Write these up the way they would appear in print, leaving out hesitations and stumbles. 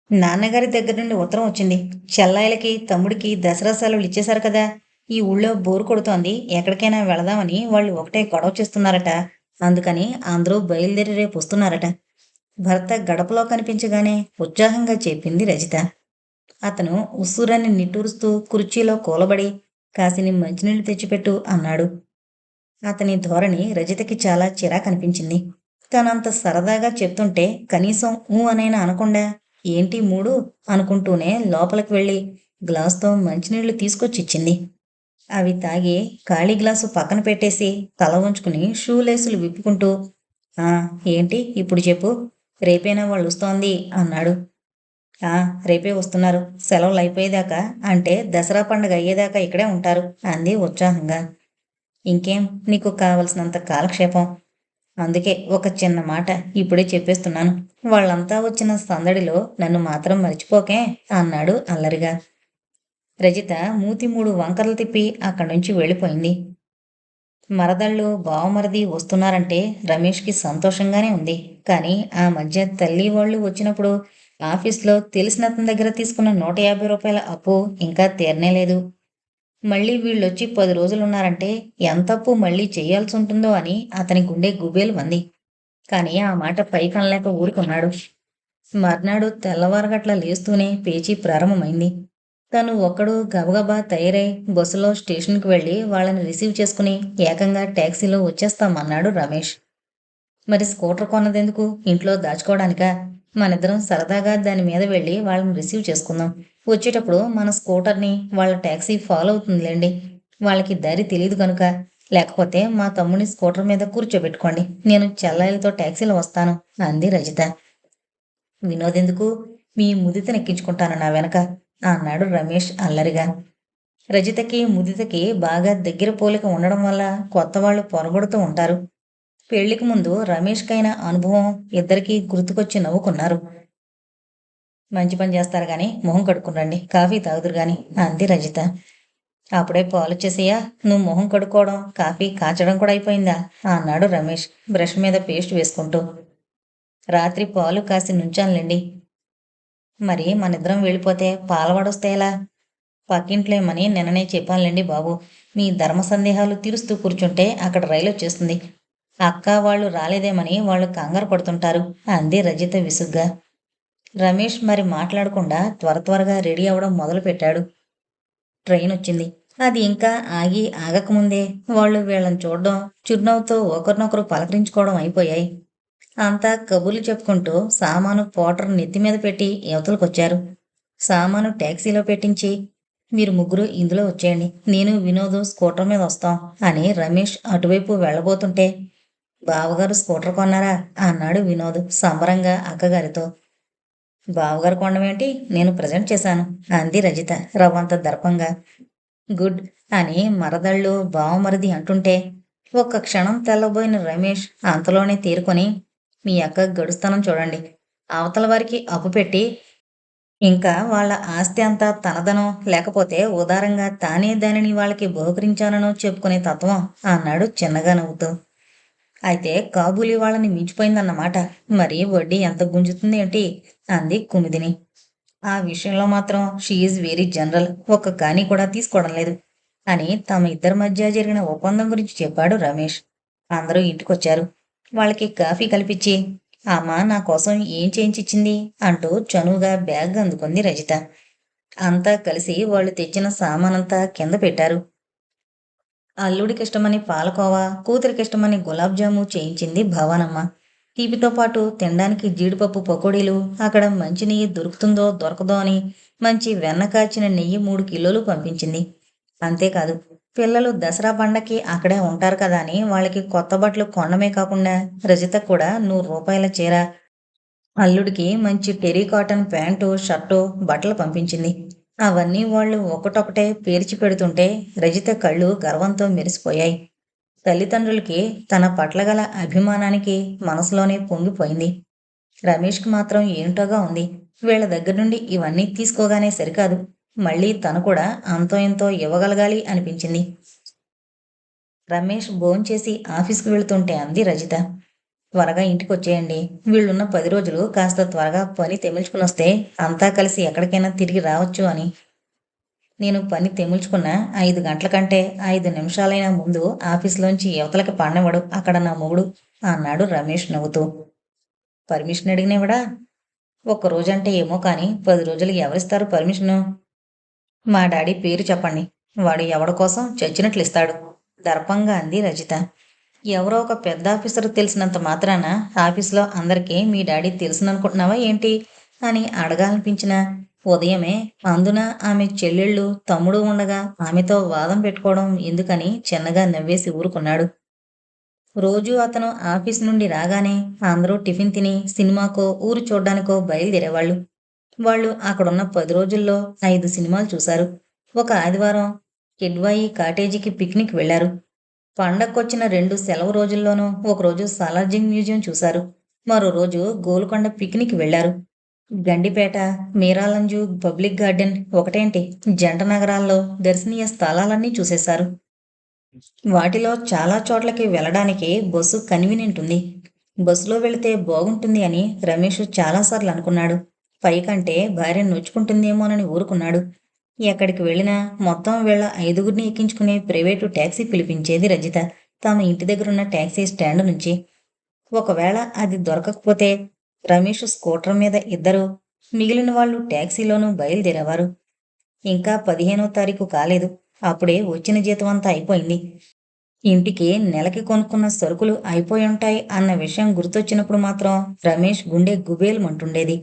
నాన్నగారి దగ్గర నుండి ఉత్తరం వచ్చింది. చెల్లాయిలకి, తమ్ముడికి దసరా సెలవులు ఇచ్చేశారు కదా! ఈ ఊళ్ళో బోర్ కొడుతోంది. ఎక్కడికైనా వెళదామని వాళ్ళు ఒకటే గొడవ చేస్తున్నారట. అందుకని అందరూ బయలుదేరి రేపొస్తున్నారట. భర్త గడపలో కనిపించగానే ఉత్సాహంగా చెప్పింది రజిత. అతను ఉస్సూరని నిట్టూరుస్తూ కుర్చీలో కూలబడి కాసిని మంచినీళ్లు తెచ్చిపెట్టు అన్నాడు. అతని ధోరణి రజితకి చాలా చిరాకనిపించింది. తనంత సరదాగా చెప్తుంటే కనీసం ఊ అనైనా అనకుండా ఏంటి మూడు అనుకుంటూనే లోపలికి వెళ్ళి గ్లాసుతో మంచినీళ్లు తీసుకొచ్చిచ్చింది. అవి తాగి ఖాళీ గ్లాసు పక్కన పెట్టేసి తల వంచుకుని షూ లేసులు విప్పుకుంటూ ఆ ఏంటి ఇప్పుడు చెప్పు, రేపేనా వాళ్ళు వస్తోంది అన్నాడు. ఆ రేపే వస్తున్నారు, సెలవులు అయిపోయేదాకా అంటే దసరా పండుగ అయ్యేదాకా ఇక్కడే ఉంటారు అంది ఉత్సాహంగా. ఇంకేం, నీకు కావలసినంత కాలక్షేపం. అందుకే ఒక చిన్న మాట ఇప్పుడే చెప్పేస్తున్నాను. వాళ్ళంతా వచ్చిన సందడిలో నన్ను మాత్రం మర్చిపోకే అన్నాడు అల్లరిగా. రజిత మూతి మూడు వంకరలు తిప్పి అక్కడి నుంచి వెళ్ళిపోయింది. మరదళ్ళు బావమరిది వస్తున్నారంటే రమేష్కి సంతోషంగానే ఉంది. కానీ ఆ మధ్య తల్లి వాళ్ళు వచ్చినప్పుడు ఆఫీస్లో తెలిసినతని దగ్గర తీసుకున్న 150 రూపాయల అప్పు ఇంకా తీరనేలేదు. మళ్ళీ వీళ్ళొచ్చి 10 రోజులున్నారంటే ఎంతప్పు మళ్ళీ చెయ్యాల్సి ఉంటుందో అని అతని గుండె గుబేలు మంది. కానీ ఆ మాట పైకనలేక ఊరుకున్నాడు. మర్నాడు తెల్లవారగట్ల లేస్తూనే పేచీ ప్రారంభమైంది. తను ఒక్కడు గబగబా తయారై బస్సులో స్టేషన్కి వెళ్ళి వాళ్ళని రిసీవ్ చేసుకుని ఏకంగా ట్యాక్సీలో వచ్చేస్తామన్నాడు రమేష్. మరి స్కూటర్ కొన్నదెందుకు, ఇంట్లో దాచుకోవడానికా? మనిద్దరం సరదాగా దాని మీద వెళ్ళి వాళ్ళని రిసీవ్ చేసుకుందాం. వచ్చేటప్పుడు మన స్కూటర్ని వాళ్ళ ట్యాక్సీ ఫాలో అవుతుందిలేండి. వాళ్ళకి దారి తెలీదు కనుక. లేకపోతే మా తమ్ముని స్కూటర్ మీద కూర్చోబెట్టుకోండి, నేను చెల్లాయిలతో ట్యాక్సీలో వస్తాను అంది రజిత. వినోదెందుకు, మీ ముదితనెక్కించుకుంటాను నా వెనక అన్నాడు రమేష్ అల్లరిగా. రజితకి ముదితకి బాగా దగ్గర పోలిక ఉండడం వల్ల కొత్తవాళ్లు పొరబడుతూ ఉంటారు. పెళ్లికి ముందు రమేష్కైన అనుభవం ఇద్దరికీ గుర్తుకొచ్చి నవ్వుకున్నారు. మంచి పని చేస్తారు గాని మొహం కడుక్కుని కాఫీ తాగుదురు గాని అంది రజిత. అప్పుడే పాలొచ్చేసయ్యా, నువ్వు మొహం కడుక్కోవడం కాఫీ కాచడం కూడా అయిపోయిందా అన్నాడు రమేష్ బ్రష్ మీద పేస్ట్ వేసుకుంటూ. రాత్రి పాలు కాసి నుంచానులేండి. మరి మనిద్దరం వెళ్ళిపోతే పాలవాడొస్తే ఎలా? పక్కింట్లేమని నిన్ననే చెప్పానులేండి బాబు. మీ ధర్మ సందేహాలు తీరుస్తూ కూర్చుంటే అక్కడ రైలు వచ్చేస్తుంది. అక్క వాళ్ళు రాలేదేమని వాళ్ళు కంగారు పడుతుంటారు అంది రజిత విసుగ్గా. రమేష్ మరి మాట్లాడకుండా త్వర త్వరగా రెడీ అవడం మొదలుపెట్టాడు. ట్రైన్ వచ్చింది. అది ఇంకా ఆగి ఆగకముందే వాళ్ళు వీళ్ళని చూడడం, చిరునవ్వుతో ఒకరినొకరు పలకరించుకోవడం అయిపోయాయి. అంతా కబుర్లు చెప్పుకుంటూ సామాను పోటర్ నెత్తిమీద పెట్టి యువతలకొచ్చారు. సామాను ట్యాక్సీలో పెట్టించి మీరు ముగ్గురు ఇందులో వచ్చేయండి, నేను వినోదు స్కూటర్ మీద వస్తాం అని రమేష్ అటువైపు వెళ్ళబోతుంటే బావగారు స్కూటర్ కొన్నారా అన్నాడు వినోద్ సంబరంగా అక్కగారితో. బావగారు కొనడమేంటి, నేను ప్రజెంట్ చేశాను అంది రజిత రవ్వంత దర్పంగా. గుడ్ అని మరదళ్ళు బావమరిది అంటుంటే ఒక్క క్షణం తెల్లబోయిన రమేష్ అంతలోనే తేరుకొని మీ అక్క గడుస్తానం చూడండి. అవతల వారికి అప్పు పెట్టి ఇంకా వాళ్ళ ఆస్తి అంతా తనదనో లేకపోతే ఉదారంగా తానే దానిని వాళ్ళకి బహుకరించాననో చెప్పుకునే తత్వం అన్నాడు చిన్నగా నవ్వుతూ. అయితే కాబూలి వాళ్ళని మించిపోయిందన్నమాట. మరి వడ్డీ ఎంత గుంజుతుంది ఏంటి అంది కుమిదిని. ఆ విషయంలో మాత్రం షీఈజ్ వెరీ జనరల్, ఒక్క కానీ కూడా తీసుకోవడం లేదు అని తమ ఇద్దరి మధ్య జరిగిన ఒప్పందం గురించి చెప్పాడు రమేష్. అందరూ ఇంటికొచ్చారు. వాళ్ళకి కాఫీ కల్పించి అమ్మ నా కోసం ఏం చేయించిచ్చింది అంటూ చనువుగా బ్యాగ్ అందుకుంది రజిత. అంతా కలిసి వాళ్ళు తెచ్చిన సామానంతా కింద పెట్టారు. అల్లుడికిష్టమని పాలకోవా, కూతురికిష్టమని గులాబ్ జాము చేయించింది భవానమ్మ. తీపితో పాటు తినడానికి జీడిపప్పు పకోడీలు, అక్కడ మంచి నెయ్యి దొరుకుతుందో దొరకదో అని మంచి వెన్న కాచిన నెయ్యి 3 కిలోలు పంపించింది. అంతేకాదు, పిల్లలు దసరా పండక్కి అక్కడే ఉంటారు కదా అని వాళ్ళకి కొత్త బట్టలు కొనడమే కాకుండా రజిత కూడా 100 రూపాయల చీర, అల్లుడికి మంచి టెరీ కాటన్ ప్యాంటు షర్టు బట్టలు పంపించింది. అవన్నీ వాళ్ళు ఒకటొకటే పేర్చి పెడుతుంటే రజిత కళ్ళు గర్వంతో మెరిసిపోయాయి. తల్లిదండ్రులకి తన పట్ల గల అభిమానానికి మనసులోనే పొంగిపోయింది. రమేష్కి మాత్రం ఏంటోగా ఉంది. వీళ్ళ దగ్గర నుండి ఇవన్నీ తీసుకోగానే సరికాదు, మళ్ళీ తను కూడా అంతో ఎంతో ఇవ్వగలగాలి అనిపించింది. రమేష్ భోంచేసి ఆఫీస్కి వెళుతుంటే అంది రజిత. త్వరగా ఇంటికొచ్చేయండి. వీళ్ళున్న 10 రోజులు కాస్త త్వరగా పని తెమిల్చుకునొస్తే అంతా కలిసి ఎక్కడికైనా తిరిగి రావచ్చు అని. నేను పని తెమిల్చుకున్న 5 గంటల కంటే 5 నిమిషాలైనా ముందు ఆఫీసులోంచి ఇవతలకి పడనివ్వడు అక్కడ నా మొగుడు అన్నాడు రమేష్ నవ్వుతూ. పర్మిషన్ అడిగినవిడా? ఒక్క రోజంటే ఏమో కానీ 10 రోజులకి ఎవరిస్తారు పర్మిషను? మా డాడీ పేరు చెప్పండి. వాడు ఎవడి కోసం చచ్చినట్లు ఇస్తాడు దర్పంగా అంది రజిత. ఎవరో ఒక పెద్ద ఆఫీసర్ తెలిసినంత మాత్రాన ఆఫీసులో అందరికీ మీ డాడీ తెలుసుననుకుంటున్నావా ఏంటి అని అడగాలనిపించిన ఉదయమే అందున ఆమె చెల్లెళ్ళు తమ్ముడు ఉండగా ఆమెతో వాదం పెట్టుకోవడం ఎందుకని చిన్నగా నవ్వేసి ఊరుకున్నాడు. రోజూ అతను ఆఫీస్ నుండి రాగానే అందరూ టిఫిన్ తిని సినిమాకో ఊరు చూడ్డానికో బయలుదేరేవాళ్ళు. వాళ్ళు అక్కడున్న 10 రోజుల్లో 5 సినిమాలు చూశారు. ఒక ఆదివారం కిడ్వాయి కాటేజీకి పిక్నిక్ వెళ్లారు. పండక్కొచ్చిన 2 సెలవు రోజుల్లోనూ ఒకరోజు సాలార్జింగ్ మ్యూజియం చూశారు. మరో రోజు గోల్కొండ పిక్నిక్ వెళ్లారు. గండిపేట, మీరాలంజు, పబ్లిక్ గార్డెన్ ఒకటేంటి జంట నగరాల్లో దర్శనీయ స్థలాలన్నీ చూసేశారు. వాటిలో చాలా చోట్లకి వెళ్ళడానికి బస్సు కన్వీనియంట్ ఉంది. బస్సులో వెళితే బాగుంటుంది అని రమేష్ చాలాసార్లు అనుకున్నాడు. పైకంటే భార్య నొచ్చుకుంటుందేమోనని ఊరుకున్నాడు. ఎక్కడికి వెళ్ళినా మొత్తం వీళ్ళ 5గురిని ఎక్కించుకునే ప్రైవేటు ట్యాక్సీ పిలిపించేది రజిత తమ ఇంటి దగ్గరున్న ట్యాక్సీ స్టాండ్ నుంచి. ఒకవేళ అది దొరకకపోతే రమేష్ స్కూటర్ మీద ఇద్దరు, మిగిలిన వాళ్ళు ట్యాక్సీలోనూ బయలుదేరేవారు. ఇంకా 15వ తారీఖు కాలేదు. అప్పుడే వచ్చిన జీతమంతా అయిపోయింది. ఇంటికి నెలకి కొనుక్కున్న సరుకులు అయిపోయుంటాయి అన్న విషయం గుర్తొచ్చినప్పుడు మాత్రం రమేష్ గుండె గుబేలుమంటుండేది.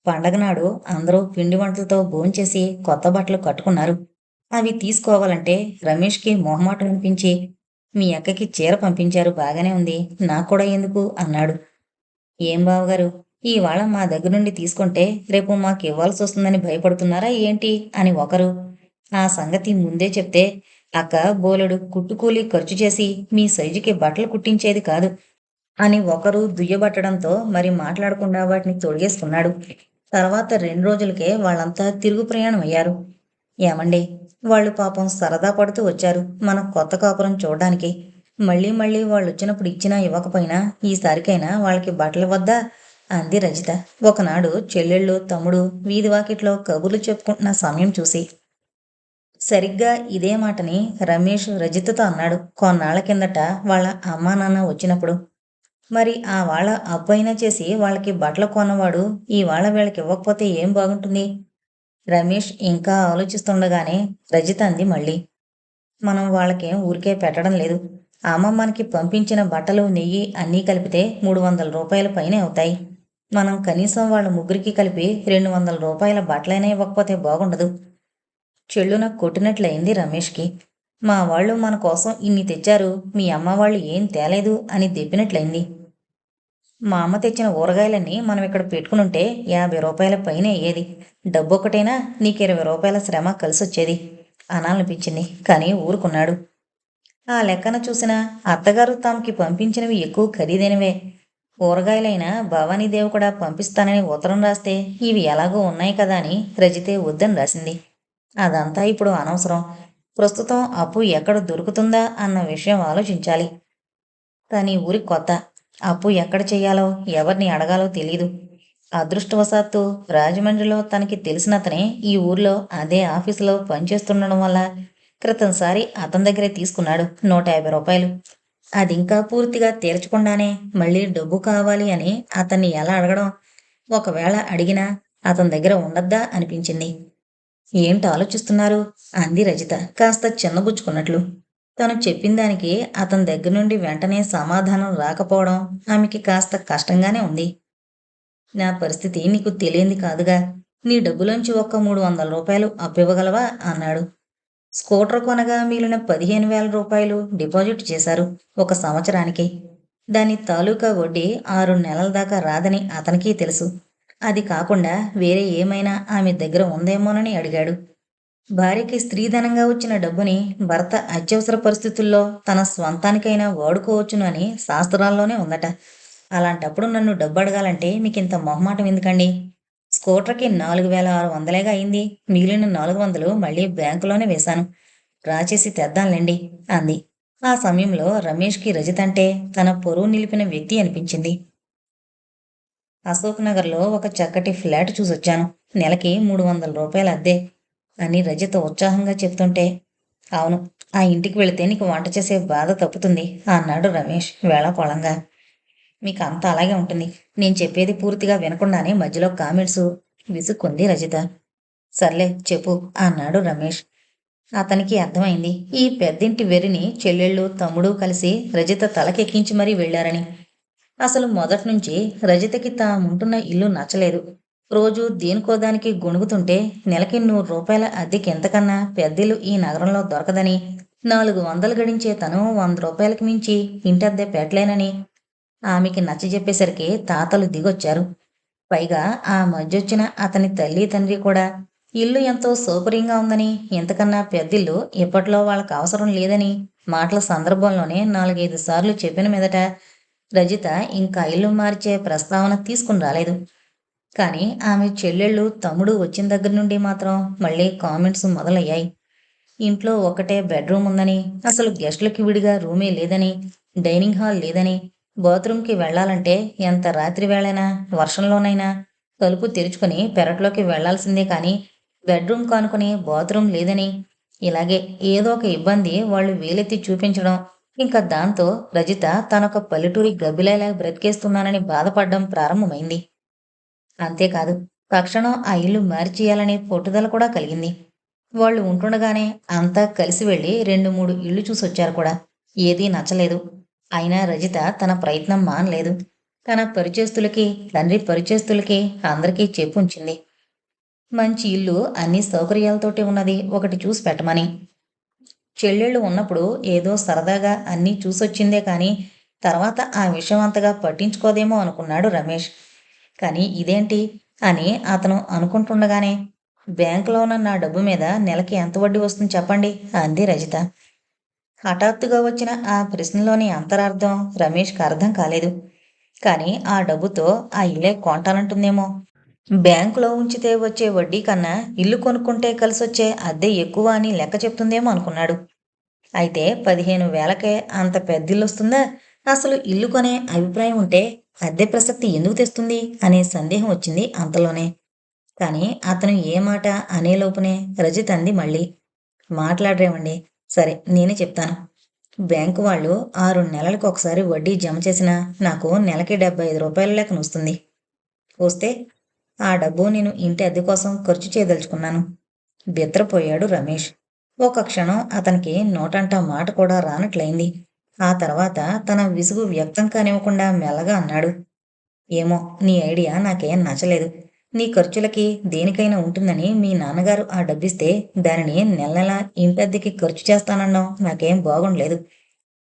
పండగనాడు అందరూ పిండి వంటలతో భోంచేసి కొత్త బట్టలు కట్టుకున్నారు. అవి తీసుకోవాలంటే రమేష్కి మొహమాటం అనిపించి, మీ అక్కకి చీర పంపించారు బాగానే ఉంది, నాక్కూడా ఎందుకు అన్నాడు. ఏం బావగారు, ఇవాళ మా దగ్గర నుండి తీసుకుంటే రేపు మాకివ్వాల్సొస్తుందని భయపడుతున్నారా ఏంటి అని ఒకరు, ఆ సంగతి ముందే చెప్తే అక్క బోలెడు కుట్టుకూలి ఖర్చు చేసి మీ సైజుకి బట్టలు కుట్టించేది కాదు అని ఒకరు దుయ్యబట్టడంతో మరి మాట్లాడకుండా వాటిని తొడిగేసుకున్నాడు. తర్వాత 2 రోజులకే వాళ్ళంతా తిరుగు ప్రయాణం అయ్యారు. ఏమండి, వాళ్ళు పాపం సరదా పడుతూ వచ్చారు మన కొత్త కాపురం చూడ్డానికి. మళ్ళీ మళ్ళీ వాళ్ళొచ్చినప్పుడు ఇచ్చినా ఇవ్వకపోయినా ఈసారికైనా వాళ్ళకి బట్టలు వద్దా అంది రజిత ఒకనాడు చెల్లెళ్ళు తమ్ముడు వీధి వాకిట్లో కబుర్లు చెప్పుకుంటున్న సమయం చూసి. సరిగ్గా ఇదే మాటని రమేష్ రజితతో అన్నాడు కొన్నాళ్ల కిందట వాళ్ళ అమ్మా నాన్న వచ్చినప్పుడు. మరి ఆ వాళ్ళ అప్పు అయినా చేసి వాళ్ళకి బట్టలు కొన్నవాడు ఇవాళ వీళ్ళకి ఇవ్వకపోతే ఏం బాగుంటుంది? రమేష్ ఇంకా ఆలోచిస్తుండగానే రజిత అంది మళ్ళీ. మనం వాళ్ళకేం ఊరికే పెట్టడం లేదు. అమ్మ మనకి పంపించిన బట్టలు నెయ్యి అన్నీ కలిపితే 300 రూపాయల పైనే అవుతాయి. మనం కనీసం వాళ్ళ ముగ్గురికి కలిపి 200 రూపాయల బట్టలైనా ఇవ్వకపోతే బాగుండదు. చెళ్ళున కొట్టినట్లయింది రమేష్కి. మా వాళ్ళు మన కోసం ఇన్ని తెచ్చారు, మీ అమ్మ వాళ్ళు ఏం తేలేదు అని దెప్పినట్లయింది. మా అమ్మ తెచ్చిన ఊరగాయలన్నీ మనం ఇక్కడ పెట్టుకునుంటే 50 రూపాయల పైనే అయ్యేది. డబ్బొక్కటైనా నీకు 20 రూపాయల శ్రమ కలిసొచ్చేది అనాలనిపించింది. కానీ ఊరుకున్నాడు. ఆ లెక్కన చూసిన అత్తగారు తమకి పంపించినవి ఎక్కువ ఖరీదైనవే. ఊరగాయలైనా భవానీదేవి కూడా పంపిస్తానని ఉత్తరం రాస్తే ఇవి ఎలాగో ఉన్నాయి కదా అని రజితే వద్దని రాసింది. అదంతా ఇప్పుడు అనవసరం. ప్రస్తుతం అప్పు ఎక్కడ దొరుకుతుందా అన్న విషయం ఆలోచించాలి. తనీ ఊరి కొత్త. అప్పు ఎక్కడ చెయ్యాలో ఎవరిని అడగాలో తెలీదు. అదృష్టవశాత్తు రాజమండ్రిలో తనకి తెలిసినతనే ఈ ఊర్లో అదే ఆఫీసులో పనిచేస్తుండడం వల్ల క్రితంసారి అతని దగ్గరే తీసుకున్నాడు 150 రూపాయలు. అదింకా పూర్తిగా తీర్చకుండానే మళ్ళీ డబ్బు కావాలి అని అతన్ని ఎలా అడగడం? ఒకవేళ అడిగినా అతని దగ్గర ఉండద్దా అనిపించింది. ఏంటి ఆలోచిస్తున్నారు అంది రజిత కాస్త చిన్నబుచ్చుకున్నట్లు. తను చెప్పిన దానికి అతని దగ్గర నుండి వెంటనే సమాధానం రాకపోవడం ఆమెకి కాస్త కష్టంగానే ఉంది. నా పరిస్థితి నీకు తెలియంది కాదుగా. నీ డబ్బులోంచి ఒక్క 300 రూపాయలు అప్పివ్వగలవా అన్నాడు. స్కూటర్ కొనగా మిగిలిన 15,000 రూపాయలు డిపాజిట్ చేశారు 1 సంవత్సరానికి. దాని తాలూకా వడ్డీ 6 నెలల దాకా రాదని అతనికీ తెలుసు. అది కాకుండా వేరే ఏమైనా ఆమె దగ్గర ఉందేమోనని అడిగాడు. భార్యకి స్త్రీధనంగా వచ్చిన డబ్బుని భర్త అత్యవసర పరిస్థితుల్లో తన స్వంతానికైనా వాడుకోవచ్చును అని శాస్త్రాల్లోనే ఉందట. అలాంటప్పుడు నన్ను డబ్బు అడగాలంటే మీకింత మొహమాటం ఎందుకండి? స్కూటర్కి 4,600 అయింది. మిగిలిన 400 మళ్ళీ బ్యాంకులోనే వేశాను. డ్రా చేసి తెద్దాంలేండి అంది. ఆ సమయంలో రమేష్కి రజిత అంటే తన పొరువు నిలిపిన వ్యక్తి అనిపించింది. అశోక్ నగర్లో ఒక చక్కటి ఫ్లాట్ చూసొచ్చాను. నెలకి 300 రూపాయల అద్దె అని రజిత ఉత్సాహంగా చెప్తుంటే, అవును, ఆ ఇంటికి వెళితే నీకు వంట చేసే బాధ తప్పుతుంది అన్నాడు రమేష్ వేళాకోళంగా. మీకు అంతా అలాగే ఉంటుంది. నేను చెప్పేది పూర్తిగా వినకుండానే మధ్యలో కామెంట్స్ విసుక్కుంది రజిత. సర్లే చెప్పు అన్నాడు రమేష్. అతనికి అర్థమైంది ఈ పెద్దింటి వెర్రిని చెల్లెళ్ళు తమ్ముడు కలిసి రజిత తలకెక్కించి మరీ వెళ్లారని. అసలు మొదట్నుంచి రజితకి తాముంటున్న ఇల్లు నచ్చలేదు. రోజూ దేనికోదానికి గొణుగుతుంటే నెలకి 100 రూపాయల అద్దెకి ఎంతకన్నా పెద్దిల్లు ఈ నగరంలో దొరకదని, 400 గడించే తను 100 రూపాయలకి మించి ఇంటద్దె పెట్టలేనని ఆమెకి నచ్చజెప్పేసరికి తాతలు దిగొచ్చారు. పైగా ఆ మధ్యొచ్చిన అతని తల్లి తండ్రి కూడా ఇల్లు ఎంతో సౌకర్యంగా ఉందని, ఇంతకన్నా పెద్దిల్లు ఇప్పట్లో వాళ్ళకి అవసరం లేదని మాటల సందర్భంలోనే 4, 5 సార్లు చెప్పిన మీదట రజిత ఇంకా ఇల్లు మార్చే ప్రస్తావన తీసుకుని రాలేదు. కానీ ఆమె చెల్లెళ్ళు తమ్ముడు వచ్చిన దగ్గర నుండి మాత్రం మళ్ళీ కామెంట్స్ మొదలయ్యాయి. ఇంట్లో ఒకటే బెడ్రూమ్ ఉందని, అసలు గెస్టులకి విడిగా రూమే లేదని, డైనింగ్ హాల్ లేదని, బాత్రూంకి వెళ్లాలంటే ఎంత రాత్రి వేళైనా వర్షంలోనైనా తలుపు తెరుచుకుని పెరట్లోకి వెళ్లాల్సిందే కానీ బెడ్రూమ్ కానుకుని బాత్రూమ్ లేదని, ఇలాగే ఏదో ఒక ఇబ్బంది వాళ్ళు వేలెత్తి చూపించడం, ఇంకా దాంతో రజిత తనొక పల్లెటూరి గబ్బిలాలా బ్రతికేస్తున్నానని బాధపడడం ప్రారంభమైంది. అంతేకాదు, తక్షణం ఆ ఇల్లు మార్చేయాలనే పట్టుదల కూడా కలిగింది. వాళ్ళు ఉంటుండగానే అంతా కలిసి వెళ్ళి 2, 3 ఇళ్ళు చూసొచ్చారు కూడా. ఏదీ నచ్చలేదు. అయినా రజిత తన ప్రయత్నం మానలేదు. తన పరిచయస్తులకి, తండ్రి పరిచయస్తులకి అందరికీ చెప్పుంచింది. మంచి ఇల్లు అన్ని సౌకర్యాలతోటి ఉన్నది ఒకటి చూసి పెట్టమని. చెల్లెళ్ళు ఉన్నప్పుడు ఏదో సరదాగా అన్నీ చూసొచ్చిందే కానీ తర్వాత ఆ విషయం అంతగా పట్టించుకోదేమో అనుకున్నాడు రమేష్. కానీ ఇదేంటి అని అతను అనుకుంటుండగానే, బ్యాంకులో ఉన్న నా డబ్బు మీద నెలకి ఎంత వడ్డీ వస్తుంది చెప్పండి అంది రజిత. హఠాత్తుగా వచ్చిన ఆ ప్రశ్నలోని అంతరార్థం రమేష్కి అర్థం కాలేదు. కానీ ఆ డబ్బుతో ఆ ఇల్లే కొంటానంటుందేమో. బ్యాంకులో ఉంచితే వచ్చే వడ్డీ కన్నా ఇల్లు కొనుక్కుంటే కలిసొచ్చే అద్దె ఎక్కువ అని లెక్క చెప్తుందేమో అనుకున్నాడు. అయితే 15,000కే అంత పెద్దిల్లొస్తుందా? అసలు ఇల్లు కొనే అభిప్రాయం ఉంటే అద్దె ప్రసక్తి ఎందుకు తెస్తుంది అనే సందేహం వచ్చింది అంతలోనే. కానీ అతను ఏ మాట అనేలోపునే రజిత్ అంది మళ్ళీ. మాట్లాడరేమండి. సరే నేనే చెప్తాను. బ్యాంకు వాళ్ళు 6 నెలలకు ఒకసారి వడ్డీ జమ చేసినా నాకు నెలకి 75 రూపాయల లెక్కన వస్తుంది. వస్తే ఆ డబ్బు నేను ఇంటి అద్దె కోసం ఖర్చు చేయదలుచుకున్నాను. బిత్రపోయాడు రమేష్. ఒక క్షణం అతనికి నోటంట మాట కూడా రానట్లయింది. ఆ తర్వాత తన విసుగు వ్యక్తం కానివ్వకుండా మెల్లగా అన్నాడు. ఏమో, నీ ఐడియా నాకేం నచ్చలేదు. నీ ఖర్చులకి దేనికైనా ఉంటుందని మీ నాన్నగారు ఆ డబ్బిస్తే దానిని నెల నెలా ఇంటద్దెకి ఖర్చు చేస్తానడం నాకేం బాగుండలేదు.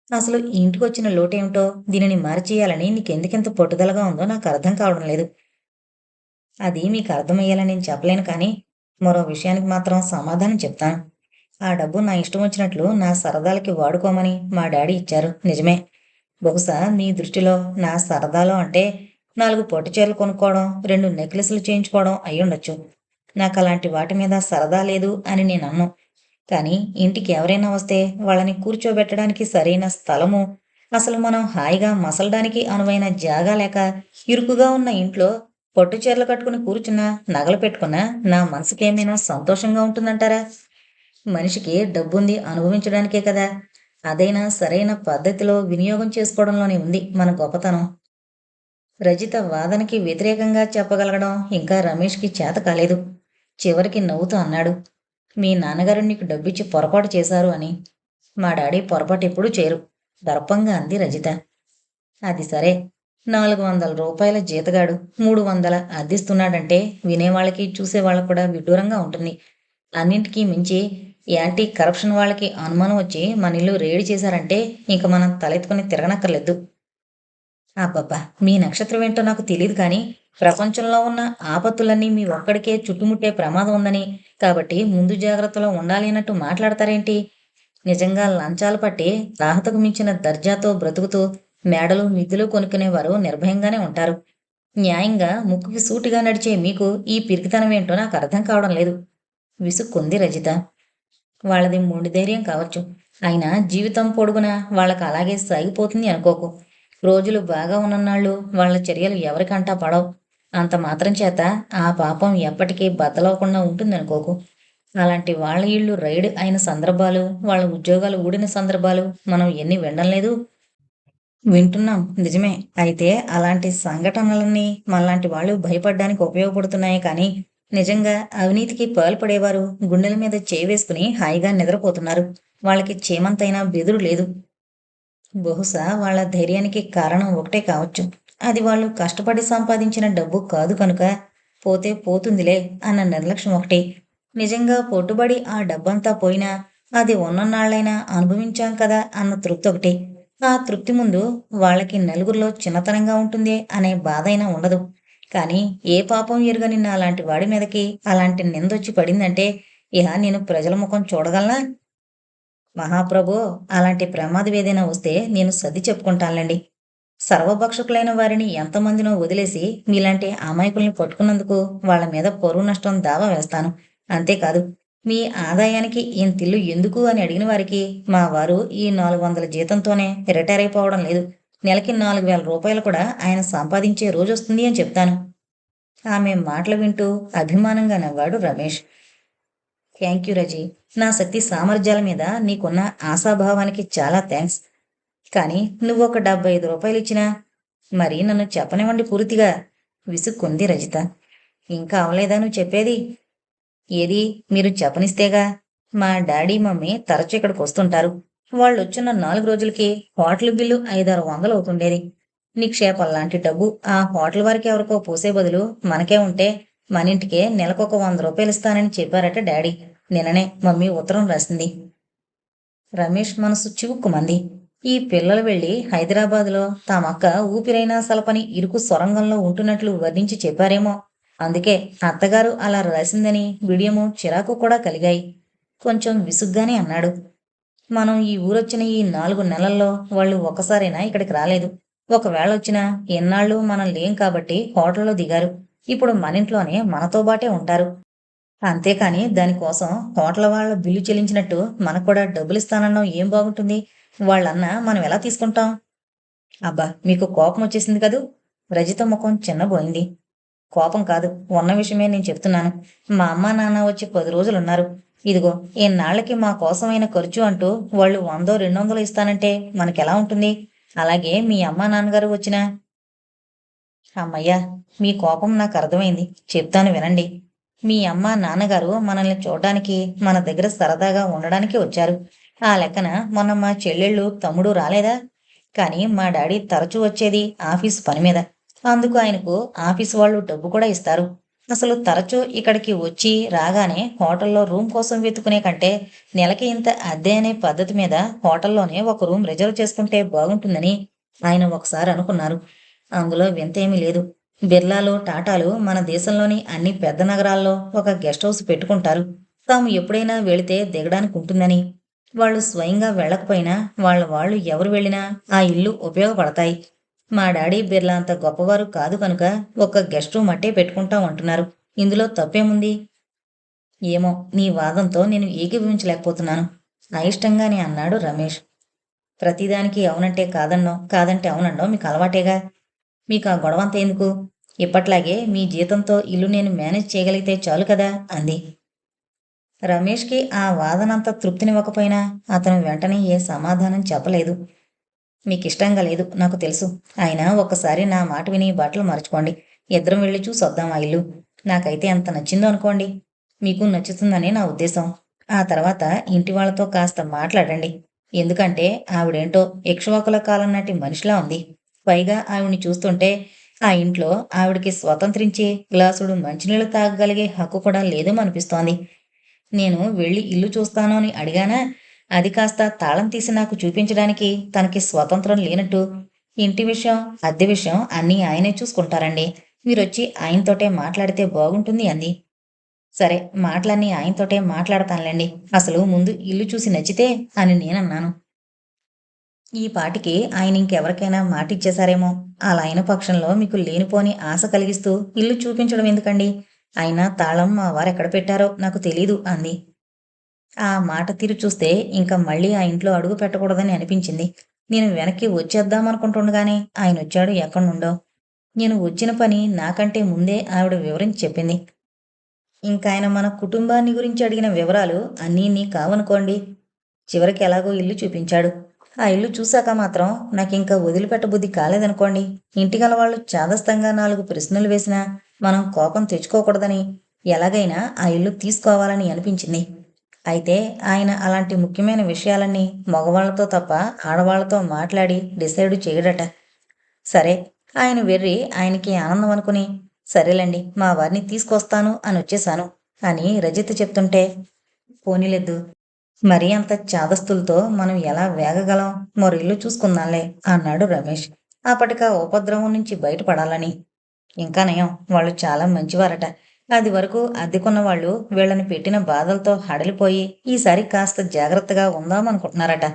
అసలు ఈ ఇంటికొచ్చిన లోటేమిటో, దీనిని మార్చేయాలని నీకెందుకింత పట్టుదలగా ఉందో నాకు అర్థం కావడం లేదు. అది మీకు అర్థమయ్యేలా నేను చెప్పలేను కానీ మరో విషయానికి మాత్రం సమాధానం చెప్తాను. ఆ డబ్బు నా ఇష్టం వచ్చినట్లు నా సరదాలకి వాడుకోమని మా డాడీ ఇచ్చారు, నిజమే. బహుశా మీ దృష్టిలో నా సరదాలో అంటే 4 పట్టు చీరలు కొనుక్కోవడం, 2 నెక్లెస్లు చేయించుకోవడం అయ్యుండొచ్చు. నాకు అలాంటి వాటి మీద సరదా లేదు అని నేను అన్ను. కానీ ఇంటికి ఎవరైనా వస్తే వాళ్ళని కూర్చోబెట్టడానికి సరైన స్థలము, అసలు మనం హాయిగా మసలడానికి అనువైన జాగా లేక ఇరుకుగా ఉన్న ఇంట్లో పట్టు చీరలు కట్టుకుని కూర్చున్నా, నగలు పెట్టుకున్నా నా మనసుకేమైనా సంతోషంగా ఉంటుందంటారా? మనిషికి డబ్బుంది అనుభవించడానికే కదా. అదైనా సరైన పద్ధతిలో వినియోగం చేసుకోవడంలోనే ఉంది మన గొప్పతనం. రజిత వాదనకి వ్యతిరేకంగా చెప్పగలగడం ఇంకా రమేష్కి చేత కాలేదు. చివరికి నవ్వుతూ అన్నాడు. మీ నాన్నగారు నీకు డబ్బిచ్చి పొరపాటు చేశారు అని. మా డాడీ పొరపాటు ఎప్పుడూ చేయరు, దర్పంగా అంది రజిత. అది సరే, 400 రూపాయల జీతగాడు 300 అద్దిస్తున్నాడంటే వినేవాళ్ళకి చూసేవాళ్ళకి కూడా విడ్డూరంగా ఉంటుంది. అన్నింటికీ మించి యాంటీ కరప్షన్ వాళ్ళకి అనుమానం వచ్చి మన ఇల్లు రేడి చేశారంటే ఇంక మనం తలెత్తుకుని తిరగనక్కర్లేదు. అబ్బబ్బా, మీ నక్షత్రం ఏంటో నాకు తెలియదు కానీ ప్రపంచంలో ఉన్న ఆపత్తులన్నీ మీ ఒక్కడికే చుట్టుముట్టే ప్రమాదం ఉందని, కాబట్టి ముందు జాగ్రత్తలో ఉండాలి అన్నట్టు మాట్లాడతారేంటి? నిజంగా లంచాలు పట్టి తాహతకు మించిన దర్జాతో బ్రతుకుతూ మేడలు మిద్దెలు కొనుక్కునేవారు నిర్భయంగానే ఉంటారు. న్యాయంగా ముక్కుకి సూటిగా నడిచే మీకు ఈ పిరికితనం ఏంటో నాకు అర్థం కావడం లేదు విసుక్కుంది రజిత. వాళ్ళది మొండి ధైర్యం కావచ్చు. అయినా జీవితం పొడుగునా వాళ్ళకి అలాగే సాగిపోతుంది అనుకోకు. రోజులు బాగా ఉన్నన్నాళ్ళు వాళ్ళ చర్యలు ఎవరికంటా పడవు. అంత మాత్రం చేత ఆ పాపం ఎప్పటికీ బద్దలవ్వకుండా ఉంటుందనుకోకు. అలాంటి వాళ్ళ ఇళ్ళు రైడ్ అయిన సందర్భాలు, వాళ్ళ ఉద్యోగాలు ఊడిన సందర్భాలు మనం ఎన్ని వినడం లేదు? వింటున్నాం, నిజమే. అయితే అలాంటి సంఘటనలన్నీ మనలాంటి వాళ్ళు భయపడ్డానికి ఉపయోగపడుతున్నాయి కానీ, నిజంగా అవినీతికి పాల్పడేవారు గుండెల మీద చేయి వేసుకుని హాయిగా నిద్రపోతున్నారు. వాళ్ళకి చీమంతైనా బెదురు లేదు. బహుశా వాళ్ళ ధైర్యానికి కారణం ఒకటే కావచ్చు. అది వాళ్ళు కష్టపడి సంపాదించిన డబ్బు కాదు కనుక, పోతే పోతుందిలే అన్న నిర్లక్ష్యం ఒకటి. నిజంగా పొట్టుబడి ఆ డబ్బంతా పోయినా, అది ఉన్నన్నాళ్ళైనా అనుభవించాం కదా అన్న తృప్తి ఒకటి. ఆ తృప్తి ముందు వాళ్ళకి నలుగురిలో చిన్నతనంగా ఉంటుంది అనే బాధైనా ఉండదు. కానీ ఏ పాపం ఎరుగని నాలాంటి వాడి మీదకి అలాంటి నిందొచ్చి పడిందంటే, ఇహ నేను ప్రజల ముఖం చూడగలనా? మహాప్రభో! అలాంటి ప్రమాదవేదైనా వస్తే నేను సర్ది చెప్పుకుంటానులెండి. సర్వభక్షకులైన వారిని ఎంతమందినో వదిలేసి మీలాంటి అమాయకుల్ని పట్టుకున్నందుకు వాళ్ళ మీద పరువు నష్టం దావా వేస్తాను. అంతేకాదు, మీ ఆదాయానికి ఇంతిల్లు ఎందుకు అని అడిగిన వారికి మా వారు ఈ 400 జీతంతోనే రిటైర్ అయిపోవడం లేదు. నెలకి 4,000 కూడా ఆయన సంపాదించే రోజొస్తుంది అని చెప్తాను. ఆమె మాటలు వింటూ అభిమానంగా నవ్వాడు రమేష్. Thank you Razi. నా శక్తి సామర్థ్యాల మీద నీకున్న ఆశాభావానికి చాలా థ్యాంక్స్. కానీ నువ్వొక రూ. 75 ఇచ్చినా మరి నన్ను చెప్పనివ్వండి పూర్తిగా. విసుక్కుంది రజిత. ఇంకా అవలేదా నువ్వు చెప్పేది? ఏది, మీరు చెప్పనిస్తేగా. మా డాడీ మమ్మీ తరచూ ఇక్కడికి వస్తుంటారు. వాళ్ళొచ్చిన 4 రోజులకి హోటల్ బిల్లు 500-600 అవుతుండేది. నిక్షేపంలాంటి డబ్బు ఆ హోటల్ వారికి ఎవరికో పోసే బదులు మనకే ఉంటే మనింటికే నెలకొక రూ. 100 ఇస్తానని చెప్పారట డాడీ. నిన్ననే మమ్మీ ఉత్తరం రాసింది. రమేష్ మనసు చివుక్కుమంది. ఈ పిల్లలు వెళ్లి హైదరాబాదులో తామక్క ఊపిరైనా సలపని ఇరుకు సొరంగంలో ఉంటున్నట్లు వర్ణించి చెప్పారేమో. అందుకే అత్తగారు అలా రాసిందని బిడియము చిరాకు కూడా కలిగాయి. కొంచెం విసుగ్గానే అన్నాడు. మనం ఈ ఊరొచ్చిన ఈ 4 నెలల్లో వాళ్ళు ఒక్కసారైనా ఇక్కడికి రాలేదు. ఒకవేళ వచ్చినా ఎన్నాళ్ళు మనం లేం కాబట్టి హోటల్లో దిగారు. ఇప్పుడు మనింట్లోనే మనతో బాటే ఉంటారు. అంతేకాని దానికోసం హోటల్ వాళ్ళ బిల్లు చెల్లించినట్టు మనకు కూడా డబ్బులిస్తానడం ఏం బాగుంటుంది? వాళ్ళన్నా మనం ఎలా తీసుకుంటాం? అబ్బా! మీకు కోపం వచ్చేసింది కదూ! రజిత ముఖం చిన్నబోయింది. కోపం కాదు. ఉన్న విషయమే నేను చెప్తున్నాను. మా అమ్మా నాన్న వచ్చి 10 రోజులున్నారు. ఇదిగో ఇన్నాళ్ళకి మా కోసమైన ఖర్చు అంటూ వాళ్ళు 100, 200 ఇస్తానంటే మనకెలా ఉంటుంది? అలాగే మీ అమ్మా నాన్నగారు వచ్చినా హమ్మయ్య! మీ కోపం నాకర్థమైంది. చెప్తాను వినండి. మీ అమ్మ, నాన్నగారు మనల్ని చూడ్డానికి, మన దగ్గర సరదాగా ఉండడానికి వచ్చారు. ఆ లెక్కన మొన్న మా చెల్లెళ్ళు, తమ్ముడు రాలేదా? కానీ మా డాడీ తరచూ వచ్చేది ఆఫీసు పని మీద. అందుకు ఆయనకు ఆఫీసు వాళ్ళు డబ్బు కూడా ఇస్తారు. అసలు తరచూ ఇక్కడికి వచ్చి రాగానే హోటల్లో రూమ్ కోసం వెతుకునే కంటే నెలకి ఇంత అద్దె అనే పద్ధతి మీద హోటల్లోనే ఒక రూమ్ రిజర్వ్ చేసుకుంటే బాగుంటుందని ఆయన ఒకసారి అనుకున్నారు. అందులో వింతేమీ లేదు. బిర్లాలు, టాటాలు మన దేశంలోని అన్ని పెద్ద నగరాల్లో ఒక గెస్ట్ హౌస్ పెట్టుకుంటారు. తాము ఎప్పుడైనా వెళితే దిగడానికి ఉంటుందని. వాళ్ళు స్వయంగా వెళ్ళకపోయినా వాళ్ళ వాళ్ళు ఎవరు వెళ్ళినా ఆ ఇల్లు ఉపయోగపడతాయి. మా డాడీ బిర్లా అంత గొప్పవారు కాదు కనుక ఒక గెస్ట్ రూమ్ అట్టే పెట్టుకుంటాం అంటున్నారు. ఇందులో తప్పేముంది? ఏమో, నీ వాదంతో నేను ఏకీభవించలేకపోతున్నాను. అయిష్టంగానే అన్నాడు రమేష్. ప్రతిదానికి అవునంటే కాదన్నో, కాదంటే అవునన్నో మీకు అలవాటేగా. మీకు ఆ గొడవంతా ఎందుకు? ఇప్పట్లాగే మీ జీతంతో ఇల్లు నేను మేనేజ్ చేయగలిగితే చాలు కదా అంది. రమేష్కి ఆ వాదనంత తృప్తినివ్వకపోయినా అతను వెంటనే ఏ సమాధానం చెప్పలేదు. మీకిష్టంగా లేదు నాకు తెలుసు. అయినా ఒక్కసారి నా మాట విని బట్టలు మర్చుకోండి. ఇద్దరం వెళ్ళి చూసొద్దాం ఆ ఇల్లు. నాకైతే ఎంత నచ్చిందో అనుకోండి. మీకు నచ్చుతుందనే నా ఉద్దేశం. ఆ తర్వాత ఇంటి వాళ్ళతో కాస్త మాట్లాడండి. ఎందుకంటే ఆవిడేంటో ఇక్ష్వాకుల కాలం నాటి మనిషిలా ఉంది. పైగా ఆవిడ్ని చూస్తుంటే ఆ ఇంట్లో ఆవిడకి స్వతంత్రించి గ్లాసుడు మంచినీళ్ళు తాగగలిగే హక్కు కూడా లేదేమో అనిపిస్తోంది. నేను వెళ్ళి ఇల్లు చూస్తాను అని అడిగానా, అది కాస్త తాళం తీసి నాకు చూపించడానికి తనకి స్వతంత్రం లేనట్టు. ఇంటి విషయం, అద్దె విషయం అన్నీ ఆయనే చూసుకుంటారండి. మీరొచ్చి ఆయనతోటే మాట్లాడితే బాగుంటుంది అంది. సరే, మాటలన్నీ ఆయనతోటే మాట్లాడతానులేండి. అసలు ముందు ఇల్లు చూసి నచ్చితే అని నేనన్నాను. ఈ పాటికి ఆయన ఇంకెవరికైనా మాటిచ్చేశారేమో. అలా అయిన పక్షంలో మీకు లేనిపోని ఆశ కలిగిస్తూ ఇల్లు చూపించడం ఎందుకండి? అయినా తాళం మా వారెక్కడ పెట్టారో నాకు తెలీదు అంది. ఆ మాట తీరు చూస్తే ఇంకా మళ్ళీ ఆ ఇంట్లో అడుగు పెట్టకూడదని అనిపించింది. నేను వెనక్కి వచ్చేద్దామనుకుంటుండగానే ఆయనొచ్చాడు ఎక్కడ్నుండో. నేను వచ్చిన పని నాకంటే ముందే ఆవిడ వివరించి చెప్పింది. ఇంకాయన మన కుటుంబాన్ని గురించి అడిగిన వివరాలు అన్నీ ఇన్ని కావనుకోండి. చివరికి ఎలాగో ఇల్లు చూపించాడు. ఆ ఇల్లు చూశాక మాత్రం నాకింక వదిలిపెట్టబుద్ధి కాలేదనుకోండి. ఇంటిగల వాళ్ళు చాదస్తంగా 4 ప్రశ్నలు వేసినా మనం కోపం తెచ్చుకోకూడదని, ఎలాగైనా ఆ ఇల్లు తీసుకోవాలని అనిపించింది. అయితే ఆయన అలాంటి ముఖ్యమైన విషయాలన్నీ మగవాళ్ళతో తప్ప ఆడవాళ్ళతో మాట్లాడి డిసైడ్ చేయడట. సరే, ఆయన వెర్రి ఆయనకి ఆనందం అనుకుని, సరేలెండి మా వారిని తీసుకొస్తాను అనొచ్చేశాను అని రజిత చెప్తుంటే, పోనీలెద్దు, మరీ అంత చాదస్తులతో మనం ఎలా వేగగలం, మరో ఇల్లు చూసుకుందాంలే అన్నాడు రమేష్. అప్పటికా ఉపద్రవం నుంచి బయటపడాలని. ఇంకా నయం, వాళ్ళు చాలా మంచివారట. అది వరకు అద్దెకున్న వాళ్ళు వీళ్ళని పెట్టిన బాధలతో హడలిపోయి ఈసారి కాస్త జాగ్రత్తగా ఉందామనుకుంటున్నారట.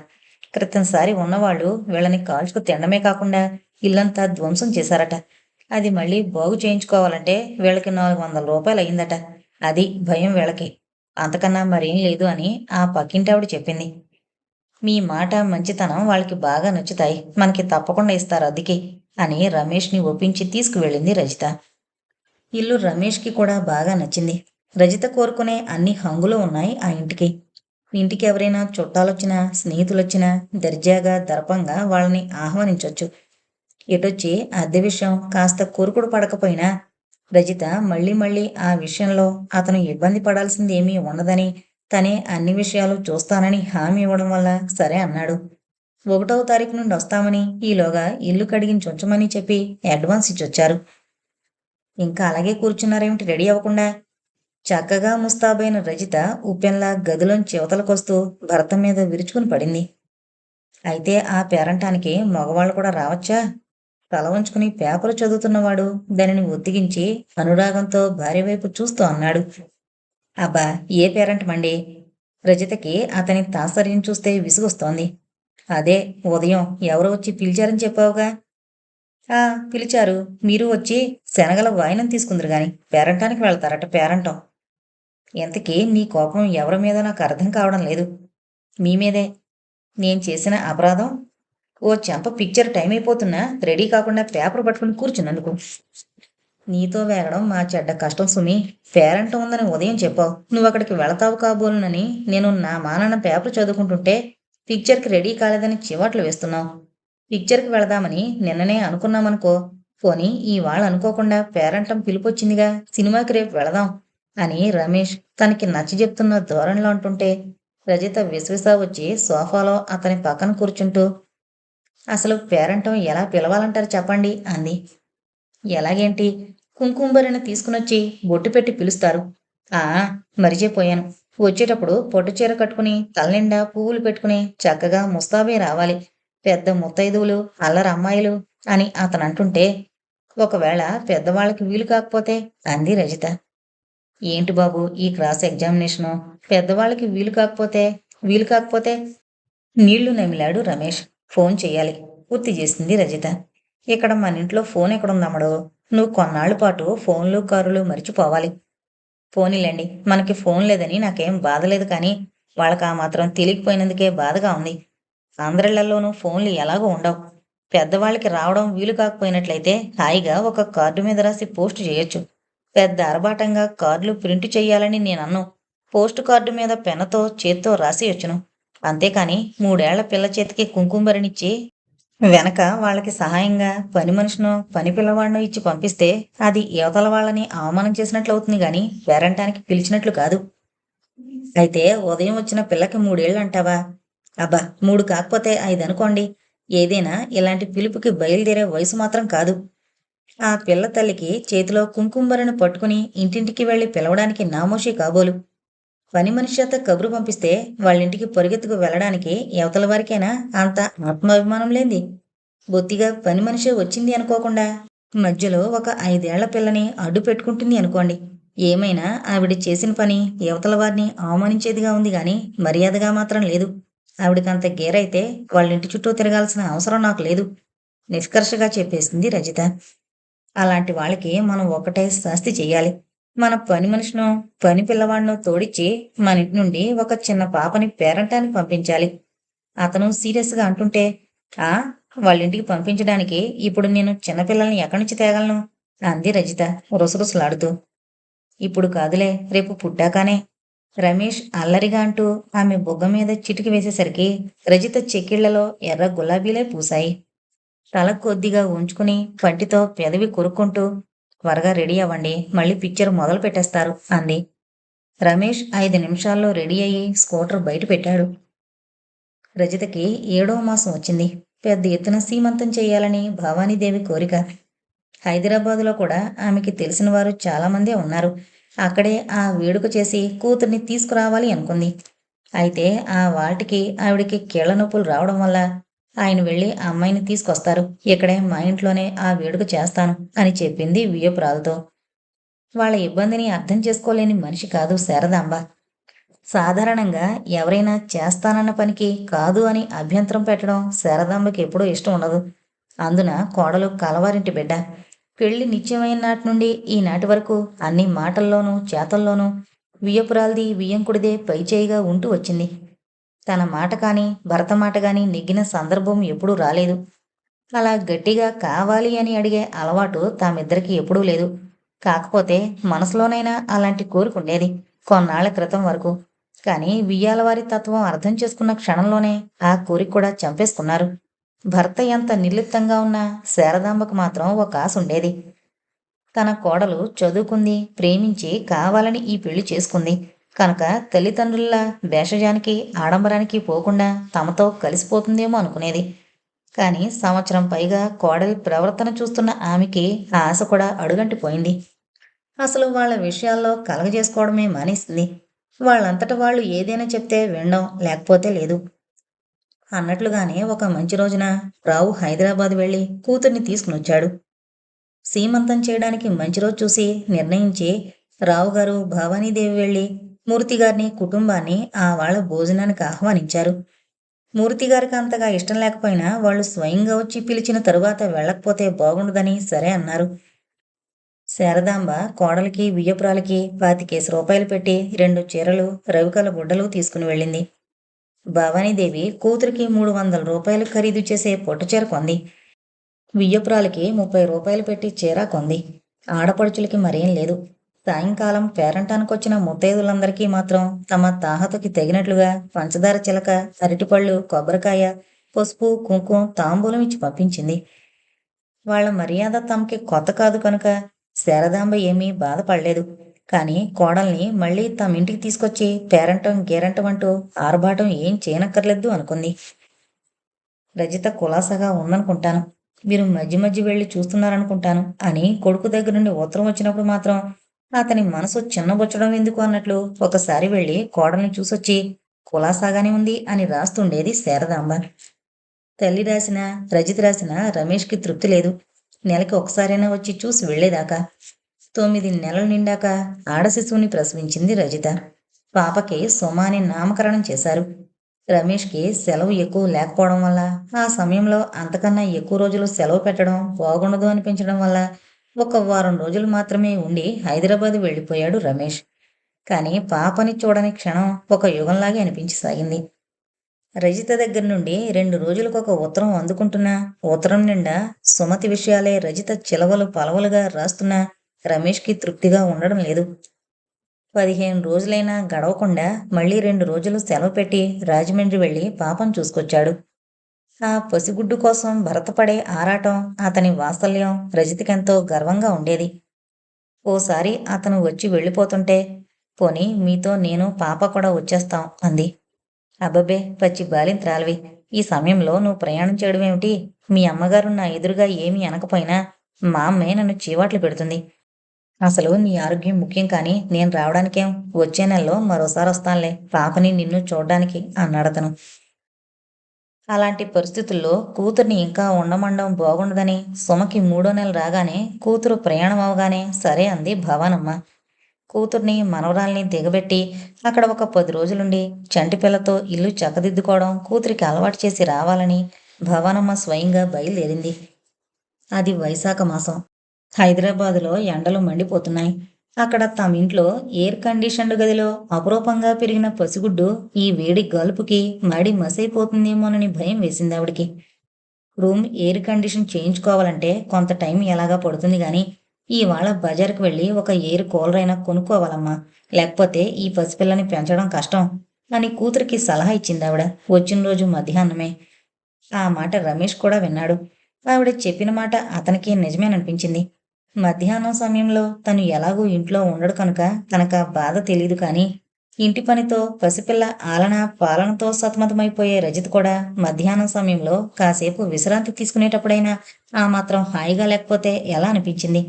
క్రితంసారి ఉన్నవాళ్ళు వీళ్ళని కాల్చుకు తినడమే కాకుండా ఇల్లంతా ధ్వంసం చేశారట. అది మళ్ళీ బాగు చేయించుకోవాలంటే వీళ్ళకి 400 రూపాయలు అయిందట. అది భయం వీళ్ళకి. అంతకన్నా మరేం లేదు అని ఆ పక్కింటావిడ చెప్పింది. మీ మాట మంచితనం వాళ్ళకి బాగా నచ్చుతాయి. మనకి తప్పకుండా ఇస్తారు అద్దెకి అని రమేష్ని ఒప్పించి తీసుకువెళ్ళింది రజిత. ఇల్లు రమేష్కి కూడా బాగా నచ్చింది. రజిత కోరుకునే అన్ని హంగులు ఉన్నాయి ఆ ఇంటికి. ఇంటికి ఎవరైనా చుట్టాలొచ్చినా, స్నేహితులొచ్చినా దర్జాగా, దర్పంగా వాళ్ళని ఆహ్వానించొచ్చు. ఎటొచ్చి అద్దె విషయం కాస్త కొరుకుడు పడకపోయినా రజిత మళ్ళీ మళ్ళీ ఆ విషయంలో అతను ఇబ్బంది పడాల్సింది ఏమీ ఉండదని, తనే అన్ని విషయాలు చూస్తానని హామీ ఇవ్వడం వల్ల సరే అన్నాడు. 1వ తారీఖు నుండి వస్తామని, ఈలోగా ఇల్లు కడిగించుంచమని చెప్పి అడ్వాన్స్ ఇచ్చొచ్చారు. ఇంకా అలాగే కూర్చున్నారేమిటి రెడీ అవ్వకుండా? చక్కగా ముస్తాబైన రజిత ఉప్పెన్లా గదిలోంచి ఇవతలకొస్తూ భర్త మీద విరుచుకుని పడింది. అయితే ఆ పేరంటానికి మగవాళ్ళు కూడా రావచ్చా? తల వంచుకుని పేపరు చదువుతున్నవాడు దానిని ఒత్తిగించి అనురాగంతో భార్య వైపు చూస్తూ అన్నాడు. అబ్బా, ఏ పేరంటమండి? రజితకి అతని తాత్సర్యం చూస్తే విసుగొస్తోంది. అదే, ఉదయం ఎవరో వచ్చి పిలిచారని చెప్పావుగా? ఆ, పిలిచారు. మీరు వచ్చి శనగల వాయినం తీసుకుందరు గాని పేరంటానికి వెళ్తారట పేరంటం. ఇంతకీ నీ కోపం ఎవరి మీద నాకు అర్థం కావడం లేదు. మీ మీదే. నేను చేసిన అపరాధం ఓ చెంప పిక్చర్ టైం అయిపోతున్నా రెడీ కాకుండా పేపర్ పట్టుకుని కూర్చున్నందుకు. నీతో వేగడం మా చెడ్డ కష్టం సుమి. పేరంటం ఉందని ఉదయం చెప్పావు. నువ్వు అక్కడికి వెళతావు కాబోలునని నేను నా మానన పేపర్ చదువుకుంటుంటే పిక్చర్కి రెడీ కాలేదని చివాట్లు వేస్తున్నావు. పిక్చర్కి వెళదామని నిన్ననే అనుకున్నామనుకో. పోనీ ఇవాళ అనుకోకుండా పేరంటం పిలిపొచ్చిందిగా, సినిమాకి రేపు వెళదాం అని రమేష్ తనకి నచ్చజెప్తున్న ధోరణిలో అంటుంటే రజిత విసవిస వచ్చి సోఫాలో అతని పక్కన కూర్చుంటూ, అసలు పేరంటం ఎలా పిలవాలంటారు చెప్పండి అంది. ఎలాగేంటి? కుంకుమబరిన తీసుకునొచ్చి బొట్టు పెట్టి పిలుస్తారు. ఆ, మరిచిపోయాను. వచ్చేటప్పుడు పొట్టుచీర కట్టుకుని తలనిండా పువ్వులు పెట్టుకుని చక్కగా ముస్తాబే రావాలి. పెద్ద ముత్తైదువులు, అల్లరి అమ్మాయిలు అని అతను అంటుంటే, ఒకవేళ పెద్దవాళ్ళకి వీలు కాకపోతే అంది రజిత. ఏంటి బాబు ఈ క్రాస్ ఎగ్జామినేషను? పెద్దవాళ్ళకి వీలు కాకపోతే నీళ్లు నమిలాడు రమేష్. ఫోన్ చెయ్యాలి. పూర్తి చేసింది రజిత. ఇక్కడ మన ఇంట్లో ఫోన్ ఎక్కడుందమ్మడో? నువ్వు కొన్నాళ్ళ పాటు ఫోన్లు కారులు మరిచిపోవాలి. పోనీలేండి, మనకి ఫోన్ లేదని నాకేం బాధలేదు కానీ వాళ్ళకి ఆ మాత్రం తెలియకపోయినందుకే బాధగా ఉంది. అందరిళ్లలోనూ ఫోన్లు ఎలాగో ఉండవు. పెద్దవాళ్ళకి రావడం వీలు కాకపోయినట్లయితే హాయిగా ఒక కార్డు మీద రాసి పోస్ట్ చేయొచ్చు. పెద్ద అరబాటంగా కార్డులు ప్రింట్ చెయ్యాలని నేనన్ను. పోస్ట్ కార్డు మీద పెన్నతో చేత్తో రాసియొచ్చును. అంతేకాని 3 ఏళ్ల పిల్ల చేతికి కుంకుమరినిచ్చి వెనక వాళ్ళకి సహాయంగా పని మనిషినో పని పిల్లవాడినో ఇచ్చి పంపిస్తే అది యువతల వాళ్ళని అవమానం చేసినట్లవుతుంది గాని పేరంటానికి పిలిచినట్లు కాదు. అయితే ఉదయం వచ్చిన పిల్లకి 3 ఏళ్ళు అంటావా? అబ్బా, 3 కాకపోతే 5 అనుకోండి. ఏదైనా ఇలాంటి పిలుపుకి బయలుదేరే వయసు మాత్రం కాదు. ఆ పిల్ల తల్లికి చేతిలో కుంకుమబరిని పట్టుకుని ఇంటింటికి వెళ్లి పిలవడానికి నామోషీ కాబోలు. పని మనిషి చేత కబురు పంపిస్తే వాళ్ళింటికి పరుగెత్తుకు వెళ్ళడానికి యువతల వారికైనా అంత ఆత్మాభిమానం లేంది. బొత్తిగా పని మనిషి వచ్చింది అనుకోకుండా మధ్యలో ఒక 5 ఏళ్ల పిల్లని అడ్డు పెట్టుకుంటుంది అనుకోండి. ఏమైనా ఆవిడ చేసిన పని యువతల వారిని అవమానించేదిగా ఉంది గాని మర్యాదగా మాత్రం లేదు. ఆవిడకంత గేరైతే వాళ్ళింటి చుట్టూ తిరగాల్సిన అవసరం నాకు లేదు నిష్కర్షగా చెప్పేసింది రజిత. అలాంటి వాళ్ళకి మనం ఒకటే శాస్తి చెయ్యాలి. మన పని మనిషినో, పని పిల్లవాడినో తోడిచ్చి మన ఇంటి నుండి ఒక చిన్న పాపని పేరంటానికి పంపించాలి. అతను సీరియస్‌గా అంటుంటే, ఆ! వాళ్ళింటికి పంపించడానికి ఇప్పుడు నేను చిన్నపిల్లల్ని ఎక్కడి నుంచి తేగలను? అంది రజిత రుసరుసలాడుతూ. ఇప్పుడు కాదులే, రేపు పుట్టాకనే. రమేష్ అల్లరిగా అంటూ ఆమె బుగ్గ మీద చిటికి వేసేసరికి రజిత చెక్కిళ్లలో ఎర్ర గులాబీలే పూశాయి. తల కొద్దిగా ఉంచుకుని పంటితో పెదవి కొరుక్కుంటూ త్వరగా రెడీ అవ్వండి, మళ్ళీ పిక్చర్ మొదలు పెట్టేస్తారు అంది. రమేష్ 5 నిమిషాల్లో రెడీ అయ్యి స్కూటర్ బయట పెట్టాడు. రజితకి 7వ మాసం వచ్చింది. పెద్ద ఎత్తున సీమంతం చేయాలని భవానీదేవి కోరిక. హైదరాబాదులో కూడా ఆమెకి తెలిసిన వారు చాలామందే ఉన్నారు. అక్కడే ఆ వేడుక చేసి కూతుర్ని తీసుకురావాలి అనుకుంది. అయితే ఆ వాటికి ఆవిడికి కీళ్ల నొప్పులు రావడం వల్ల ఆయన వెళ్ళి ఆ అమ్మాయిని తీసుకొస్తారు, ఇక్కడే మా ఇంట్లోనే ఆ వేడుక చేస్తాను అని చెప్పింది వియ్యపురాలతో. వాళ్ళ ఇబ్బందిని అర్థం చేసుకోలేని మనిషి కాదు శారదాంబ. సాధారణంగా ఎవరైనా చేస్తానన్న పనికి కాదు అని అభ్యంతరం పెట్టడం శారదాంబకి ఎప్పుడూ ఇష్టం ఉండదు. అందున కోడలు కలవారింటి బిడ్డ. పెళ్లి నిశ్చయమైన నాటి నుండి ఈనాటి వరకు అన్ని మాటల్లోనూ చేతల్లోనూ వియ్యపురాల్ది వియ్యంకుడిదే పైచేయిగా ఉంటూ వచ్చింది. తన మాట కాని భర్త మాట గాని నెగ్గిన సందర్భం ఎప్పుడూ రాలేదు. అలా గట్టిగా కావాలి అని అడిగే అలవాటు తామిద్దరికీ ఎప్పుడూ లేదు. కాకపోతే మనసులోనైనా అలాంటి కోరిక ఉండేది కొన్నాళ్ల క్రితం వరకు. కానీ వియ్యాలవారి తత్వం అర్థం చేసుకున్న క్షణంలోనే ఆ కోరిక కూడా చంపేసుకున్నారు. భర్త ఎంత నిర్లిప్తంగా ఉన్నా శారదాంబకు మాత్రం ఒక ఆశ ఉండేది. తన కోడలు చదువుకుంది, ప్రేమించి కావాలని ఈ పెళ్లి చేసుకుంది కనుక తల్లిదండ్రుల భేషజానికి ఆడంబరానికి పోకుండా తమతో కలిసిపోతుందేమో అనుకునేది. కానీ సంవత్సరం పైగా కోడలి ప్రవర్తన చూస్తున్న ఆమెకి ఆ ఆశ కూడా అడుగంటిపోయింది. అసలు వాళ్ళ విషయాల్లో కలగజేసుకోవడమే మానేసింది. వాళ్ళంతట వాళ్ళు ఏదైనా చెప్తే వినడం, లేకపోతే లేదు అన్నట్లుగానే ఒక మంచి రోజున రావు హైదరాబాద్ వెళ్ళి కూతుర్ని తీసుకునొచ్చాడు. సీమంతం చేయడానికి మంచి రోజు చూసి నిర్ణయించి రావుగారు భవానీదేవి వెళ్ళి మూర్తిగారిని కుటుంబాన్ని ఆ వాళ్ళ భోజనానికి ఆహ్వానించారు. మూర్తిగారికి అంతగా ఇష్టం లేకపోయినా వాళ్ళు స్వయంగా వచ్చి పిలిచిన తరువాత వెళ్ళకపోతే బాగుండదని సరే అన్నారు. శారదాంబ కోడలికి వియ్యపురాలకి 25 రూపాయలు పెట్టి 2 చీరలు, రవికల గుడ్డలు తీసుకుని వెళ్ళింది. భవానీదేవి కూతురికి 300 రూపాయలు ఖరీదు చేసే పొట్టుచీర కొంది. వియ్యపురాలకి 30 రూపాయలు పెట్టి చీర కొంది. ఆడపడుచులకి మరేం లేదు. సాయంకాలం పేరంటానికొచ్చిన ముత్తైదులందరికీ మాత్రం తమ తాహతకి తగినట్లుగా పంచదార చిలక, అరటిపళ్ళు, కొబ్బరికాయ, పసుపు, కుంకుమ తాంబూలం ఇచ్చి పంపించింది. వాళ్ళ మర్యాద తమకి కొత్త కాదు కనుక శారదాంబ ఏమీ బాధపడలేదు. కానీ కోడల్ని మళ్ళీ తమింటికి తీసుకొచ్చి పేరంటం గేరంటం అంటూ ఆర్భాటం ఏం చేయనక్కర్లేదు అనుకుంది. రజిత కులాసాగా ఉందనుకుంటాను. మీరు మధ్య మధ్య వెళ్ళి చూస్తున్నారనుకుంటాను అని కొడుకు దగ్గర నుండి ఉత్తరం వచ్చినప్పుడు మాత్రం అతని మనసు చిన్నబుచ్చడం ఎందుకు అన్నట్లు ఒకసారి వెళ్ళి కోడల్ని చూసొచ్చి కులాసాగానే ఉంది అని రాస్తుండేది శారదాంబ. తల్లి రాసిన, రజిత రాసిన రమేష్కి తృప్తి లేదు. నెలకి ఒకసారైనా వచ్చి చూసి వెళ్లేదాకా. 9 నెలలు నిండాక ఆడశిశువుని ప్రసవించింది రజిత. పాపకి సుమ అని నామకరణం చేశారు. రమేష్కి సెలవు ఎక్కువ లేకపోవడం వల్ల ఆ సమయంలో అంతకన్నా ఎక్కువ రోజులు సెలవు పెట్టడం బాగుండదు అనిపించడం వల్ల ఒక వారం రోజులు మాత్రమే ఉండి హైదరాబాద్ వెళ్ళిపోయాడు రమేష్. కానీ పాపని చూడని క్షణం ఒక యుగంలాగే అనిపించసాగింది. రజిత దగ్గర నుండి 2 రోజులకొక ఉత్తరం అందుకుంటున్నా ఉత్తరం నిండా సుమతి విషయాలే రజిత చిలవలు పలవలుగా రాస్తున్నా రమేష్కి తృప్తిగా ఉండడం లేదు. 15 రోజులైనా గడవకుండా మళ్ళీ 2 రోజులు సెలవు పెట్టి రాజమండ్రి వెళ్ళి పాపం చూసుకొచ్చాడు. ఆ పసిగుడ్డు కోసం భరతపడే ఆరాటం, అతని వాత్సల్యం రజితకెంతో గర్వంగా ఉండేది. ఓసారి అతను వచ్చి వెళ్ళిపోతుంటే, పోనీ మీతో నేను పాప కూడా వచ్చేస్తాం అంది. అబ్బబ్బే, పచ్చి బాలింత్రాలివి. ఈ సమయంలో నువ్వు ప్రయాణం చేయడమేమిటి? మీ అమ్మగారు నా ఎదురుగా ఏమీ అనకపోయినా మా అమ్మే నన్ను చీవాట్లు పెడుతుంది. అసలు నీ ఆరోగ్యం ముఖ్యం కానీ నేను రావడానికేం, వచ్చే నెలలో మరోసారి వస్తానులే పాపని నిన్ను చూడ్డానికి అన్నాడతను. అలాంటి పరిస్థితుల్లో కూతుర్ని ఇంకా ఉండమండం బాగుండదని సుమకి 3వ నెల రాగానే కూతురు ప్రయాణం అవగానే సరే అంది భవానమ్మ. కూతుర్ని మనవరాల్ని దిగబెట్టి అక్కడ ఒక 10 రోజులుండి చంటిపిల్లతో ఇల్లు చక్కదిద్దుకోవడం కూతురికి అలవాటు చేసి రావాలని భవానమ్మ స్వయంగా బయలుదేరింది. అది వైశాఖ మాసం. హైదరాబాదులో ఎండలు మండిపోతున్నాయి. అక్కడ తమింట్లో ఎయిర్ కండిషన్డ్ గదిలో అపురూపంగా పెరిగిన పసిగుడ్డు ఈ వేడి గాల్పుకి మడి మసైపోతుందేమోనని భయం వేసింది ఆవిడికి. రూమ్ ఎయిర్ కండిషన్ చేయించుకోవాలంటే కొంత టైం ఎలాగా పడుతుంది గాని ఇవాళ బజార్కి వెళ్ళి ఒక ఎయిర్ కూలర్ అయినా కొనుక్కోవాలమ్మా, లేకపోతే ఈ పసిపిల్లని పెంచడం కష్టం అని కూతురికి సలహా ఇచ్చింది ఆవిడ వచ్చిన రోజు మధ్యాహ్నమే. ఆ మాట రమేష్ కూడా విన్నాడు. ఆవిడ చెప్పిన మాట అతనికి నిజమేననిపించింది. మధ్యాహ్నం సమయంలో తను ఎలాగూ ఇంట్లో ఉండడు కనుక తనకా బాధ తెలీదు కానీ ఇంటి పనితో పసిపిల్ల ఆలన పాలనతో సతమతమైపోయే రజిత్ కూడా మధ్యాహ్నం సమయంలో కాసేపు విశ్రాంతి తీసుకునేటప్పుడైనా ఆ మాత్రం హాయిగా లేకపోతే ఎలా అనిపించింది.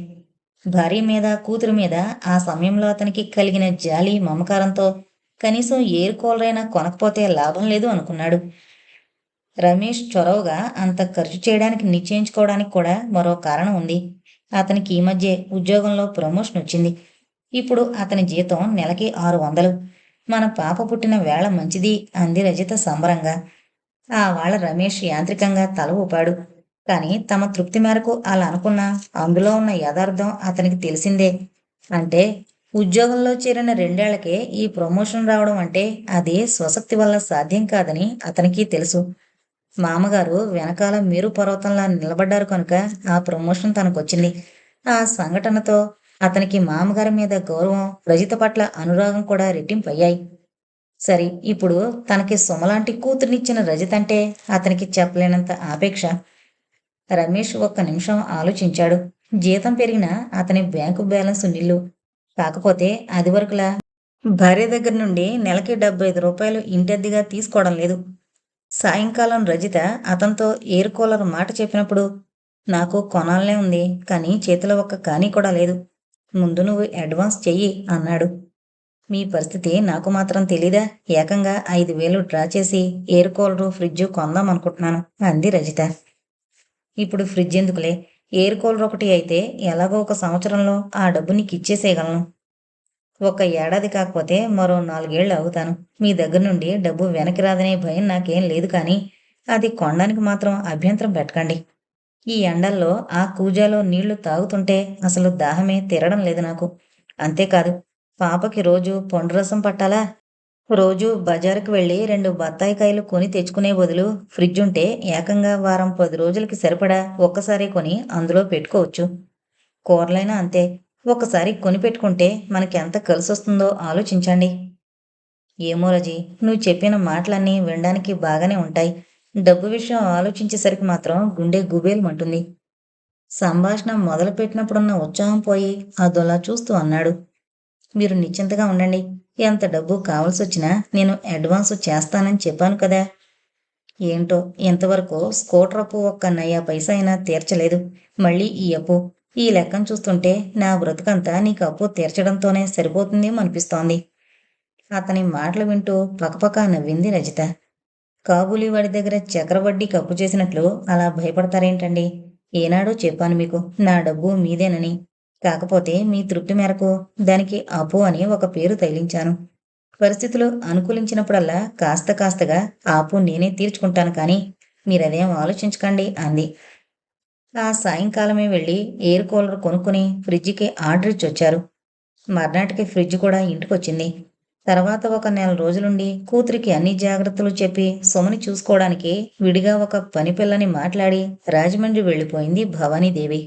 భార్య మీద కూతురు మీద ఆ సమయంలో అతనికి కలిగిన జాలి మమకారంతో కనీసం ఏరు కూలరైనా కొనకపోతే లాభం లేదు అనుకున్నాడు. రమేష్ చొరవగా అంత ఖర్చు చేయడానికి నిశ్చయించుకోవడానికి కూడా మరో కారణం ఉంది. అతనికి ఈ మధ్య ఉద్యోగంలో ప్రమోషన్ వచ్చింది. ఇప్పుడు అతని జీతం నెలకి 600. మన పాప పుట్టిన వేళ మంచిది అంది రజిత సంబరంగా. ఆ వాళ్ళ రమేష్ యాంత్రికంగా తల ఊపాడు. కానీ తమ తృప్తి మేరకు అలా అనుకున్నా అందులో ఉన్న యథార్థం అతనికి తెలిసిందే. అంటే ఉద్యోగంలో చేరిన 2 ఏళ్లకే ఈ ప్రమోషన్ రావడం అంటే అది స్వశక్తి వల్ల సాధ్యం కాదని అతనికి తెలుసు. మామగారు వెనకాల మేరు పర్వతంలా నిలబడ్డారు కనుక ఆ ప్రమోషన్ తనకొచ్చింది. ఆ సంఘటనతో అతనికి మామగారి మీద గౌరవం, రజిత పట్ల అనురాగం కూడా రెట్టింపయ్యాయి. సరే, ఇప్పుడు తనకి సుమలాంటి కూతుర్నిచ్చిన రజిత అంటే అతనికి చెప్పలేనంత ఆపేక్ష. రమేష్ ఒక్క నిమిషం ఆలోచించాడు. జీతం పెరిగినా అతని బ్యాంకు బ్యాలెన్స్ నిల్లు. కాకపోతే అది వరకులా భార్య దగ్గర నుండి నెలకి 75 రూపాయలు ఇంటద్దెగా తీసుకోవడం లేదు. సాయంకాలం రజిత అతనితో ఎయిర్ కూలర్ మాట చెప్పినప్పుడు, నాకు కొనాలనే ఉంది కానీ చేతిలో ఒక్క కాని కూడా లేదు. ముందు నువ్వు అడ్వాన్స్ చెయ్యి అన్నాడు. మీ పరిస్థితి నాకు మాత్రం తెలీదా? ఏకంగా 5,000 డ్రా చేసి ఎయిర్ కూలరు ఫ్రిడ్జు కొందాం అనుకుంటున్నాను అంది రజిత. ఇప్పుడు ఫ్రిడ్జ్ ఎందుకులే, ఎయిర్ కూలర్ ఒకటి అయితే ఎలాగో ఒక సంవత్సరంలో ఆ డబ్బు నీకు ఇచ్చేసేయగలను. ఒక ఏడాది కాకపోతే మరో 4 ఏళ్ళు ఆగుతాను. మీ దగ్గర నుండి డబ్బు వెనక్కి రాదనే భయం నాకేం లేదు కానీ అది కొనడానికి మాత్రం అభ్యంతరం పెట్టకండి. ఈ ఎండల్లో ఆ కూజాలో నీళ్లు తాగుతుంటే అసలు దాహమే తీరడం లేదు నాకు. అంతేకాదు, పాపకి రోజు పండు రసం పట్టాలా? రోజు బజారుకి వెళ్ళి 2 బత్తాయికాయలు కొని తెచ్చుకునే బదులు ఫ్రిడ్జ్ ఉంటే ఏకంగా వారం 10 రోజులకి సరిపడా ఒక్కసారే కొని అందులో పెట్టుకోవచ్చు. కూరలైనా అంతే. ఒకసారి కొనిపెట్టుకుంటే మనకెంత కలిసొస్తుందో ఆలోచించండి. ఏమో రజీ, నువ్వు చెప్పిన మాటలన్నీ వినడానికి బాగానే ఉంటాయి. డబ్బు విషయం ఆలోచించేసరికి మాత్రం గుండె గుబేలుమంటుంది. సంభాషణ మొదలుపెట్టినప్పుడున్న ఉత్సాహం పోయి అదోలా చూస్తూ అన్నాడు. మీరు నిశ్చింతగా ఉండండి. ఎంత డబ్బు కావలసొచ్చినా నేను అడ్వాన్సు చేస్తానని చెప్పాను కదా. ఏంటో ఇంతవరకు స్కూటర్ అప్పు ఒక్క నయా పైసా అయినా తీర్చలేదు. మళ్ళీ ఈ అప్పు. ఈ లెక్కను చూస్తుంటే నా బ్రతుకంతా నీకు అప్పు తీర్చడంతోనే సరిపోతుందేమో అనిపిస్తోంది. అతని మాటలు వింటూ పకపకా నవ్వింది రజిత. కాబూలీ వాడి దగ్గర చక్రవడ్డీకి అప్పు చేసినట్లు అలా భయపడతారేంటండి? ఏనాడో చెప్పాను మీకు నా డబ్బు మీదేనని. కాకపోతే మీ తృప్తి మేరకు దానికి అప్పు అని ఒక పేరు తగిలించాను. పరిస్థితులు అనుకూలించినప్పుడల్లా కాస్త కాస్తగా ఆ అప్పు నేనే తీర్చుకుంటాను కానీ మీరదేం ఆలోచించకండి అంది. ఆ సాయంకాలమే వెళ్ళి ఎయిర్ కూలర్ కొనుక్కుని ఫ్రిడ్జికి ఆర్డర్ ఇచ్చొచ్చారు. మర్నాటికి ఫ్రిడ్జ్ కూడా ఇంటికొచ్చింది. తర్వాత ఒక నెల రోజులుండి కూతురికి అన్ని జాగ్రత్తలు చెప్పి సుమని చూసుకోవడానికి విడిగా ఒక పని పిల్లని మాట్లాడి రాజమండ్రి వెళ్ళిపోయింది భవానీదేవి.